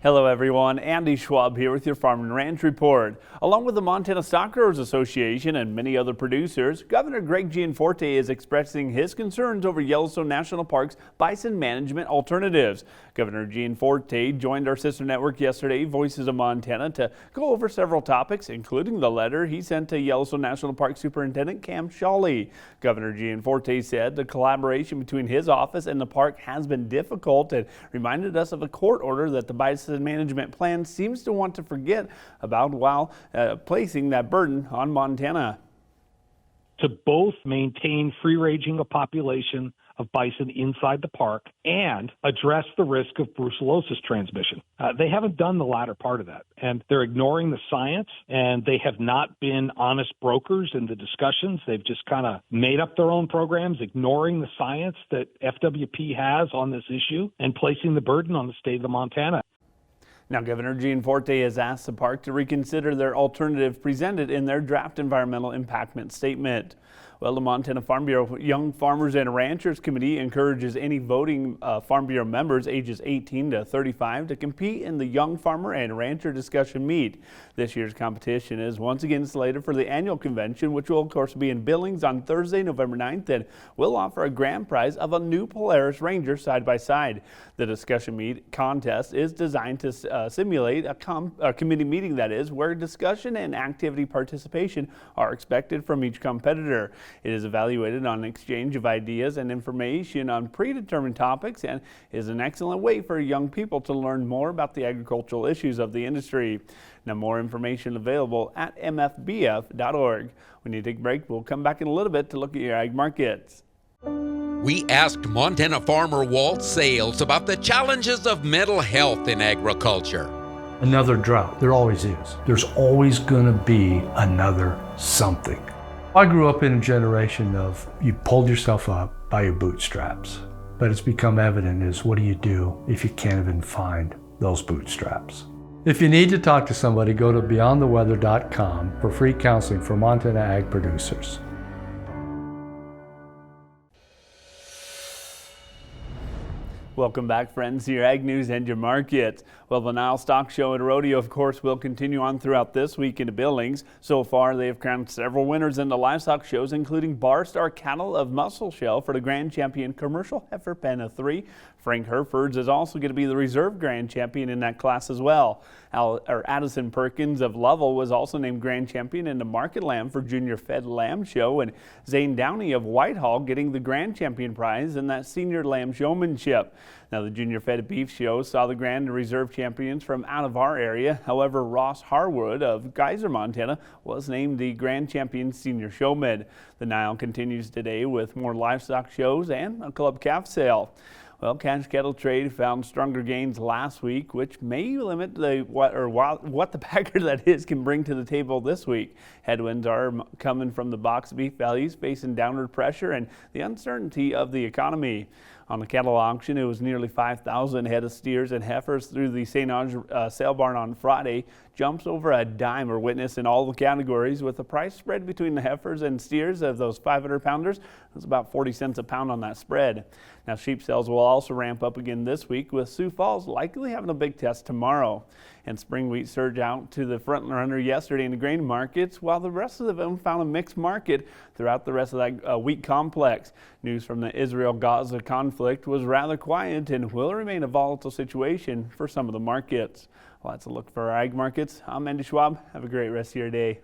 Hello everyone, Andy Schwab here with your Farm and Ranch Report. Along with the Montana Stock Growers Association and many other producers, Governor Gianforte is expressing his concerns over Yellowstone National Park's bison management alternatives. Governor Gianforte joined our sister network yesterday, Voices of Montana, to go over several topics, including the letter he sent to Yellowstone National Park Superintendent Cam Shawley. Governor Gianforte said the collaboration between his office and the park has been difficult and reminded us of a court order that the Bison Management plan seems to want to forget about while placing that burden on Montana. To both maintain free-ranging a population of bison inside the park and address the risk of brucellosis transmission. They haven't done the latter part of that, and they're ignoring the science, and they have not been honest brokers in the discussions. They've just kind of made up their own programs, ignoring the science that FWP has on this issue and placing the burden on the state of Montana. Now, Governor Gianforte has asked the park to reconsider their alternative presented in their draft environmental impactment statement. Well, the Montana Farm Bureau Young Farmers and Ranchers Committee encourages any voting Farm Bureau members ages 18 to 35 to compete in the Young Farmer and Rancher Discussion Meet. This year's competition is once again slated for the annual convention, which will of course be in Billings on Thursday, November 9th, and will offer a grand prize of a new Polaris Ranger side-by-side. The discussion meet contest is designed to simulate a committee meeting, that is, where discussion and activity participation are expected from each competitor. It is evaluated on an exchange of ideas and information on predetermined topics and is an excellent way for young people to learn more about the agricultural issues of the industry. Now, more information available at MFBF.org. We need to take a break. We'll come back in a little bit to look at your ag markets. We asked Montana farmer Walt Sales about the challenges of mental health in agriculture. Another drought. There always is. There's always going to be another something. I grew up in a generation of you pulled yourself up by your bootstraps. But it's become evident is what do you do if you can't even find those bootstraps? If you need to talk to somebody, go to beyondtheweather.com for free counseling for Montana ag producers. Welcome back, friends, to your Ag News and your market. Well, the NILE Stock Show and Rodeo, of course, will continue on throughout this week into Billings. So far, they have crowned several winners in the livestock shows, including Bar Star Cattle of Muscle Shell for the Grand Champion Commercial Heifer Pen of 3. Frank Hereford's is also going to be the Reserve Grand Champion in that class as well. Addison Perkins of Lovell was also named Grand Champion in the Market Lamb for Junior Fed Lamb Show, and Zane Downey of Whitehall getting the Grand Champion prize in that Senior Lamb Showmanship. Now, the Junior Fed Beef Show saw the Grand and Reserve champions from out of our area. However, Ross Harwood of Geyser, Montana was named the Grand Champion Senior Showman. The NILE continues today with more livestock shows and a club calf sale. Well, cash cattle trade found stronger gains last week, which may limit what the packer that is can bring to the table this week. Headwinds are coming from the box beef values facing downward pressure and the uncertainty of the economy. On the cattle auction, it was nearly 5,000 head of steers and heifers through the St. Ange sale barn on Friday. Jumps over a dime were witnessed in all the categories, with the price spread between the heifers and steers of those 500-pounders. It was about 40 cents a pound on that spread. Now, sheep sales will also ramp up again this week, with Sioux Falls likely having a big test tomorrow. And spring wheat surged out to the front runner yesterday in the grain markets, while the rest of them found a mixed market throughout the rest of that wheat complex. News from the Israel-Gaza conflict was rather quiet and will remain a volatile situation for some of the markets. Well, that's a look for our ag markets. I'm Andy Schwab. Have a great rest of your day.